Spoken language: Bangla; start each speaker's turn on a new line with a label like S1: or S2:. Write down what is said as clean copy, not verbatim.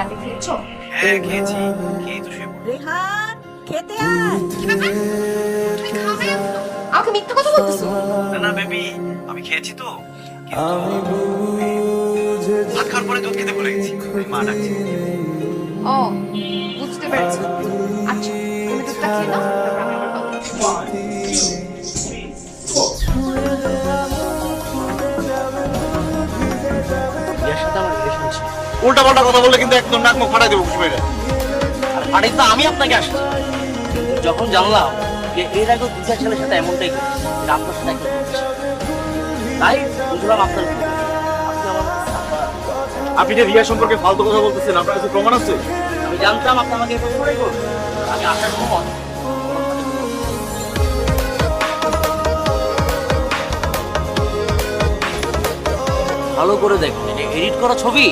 S1: রাতে খেয়েছো?
S2: হ্যাঁ খেয়েছি, খেয়ে তো শুয়ে পড়লাম।
S3: রেহান খেতে আয়।
S1: কি ব্যাপার? তুমি খাবে এখনো? আমাকে মিথ্যা কথা বলতেছো?
S2: না না বেবি, আমি খেয়েছি তো, কিন্তু ভাত খাওয়ার পরে দুধ খেতে ভুলে গেছি, তাই মা ডাকছে।
S1: ও, বুঝতে পেরেছি। আচ্ছা, তুমি দুধটা খেয়ে নাও, তারপর আমি আবার খাবো।
S4: বিয়ের সাথে আমার রিলেশন ছিল।
S2: উল্টা পাল্টা কথা বললে কিন্তু একদম নাক মুখ ফাটাই দেবো খুশি ভাইরা।
S4: আর বাড়ি তো আমি আপনাকে আসছি, কিন্তু যখন জানলাম যে এর আগেও দুটা ছেলের সাথে এমনটাই করছে, এটা আপনার সাথে একদম করছে, তাই বুঝলাম আপনার ভুল। আপনি আমার কাছে সাফা।
S2: আপনি যে রিয়া সম্পর্কে ফালতু কথা বলতেছেন, আপনার কাছে প্রমাণ আছে?
S4: আমি জানতাম আপনি আমাকে এরকম করেই করবেন। আমি আসার সময় ভালো করে দেখুন, এটা এডিট করা ছবি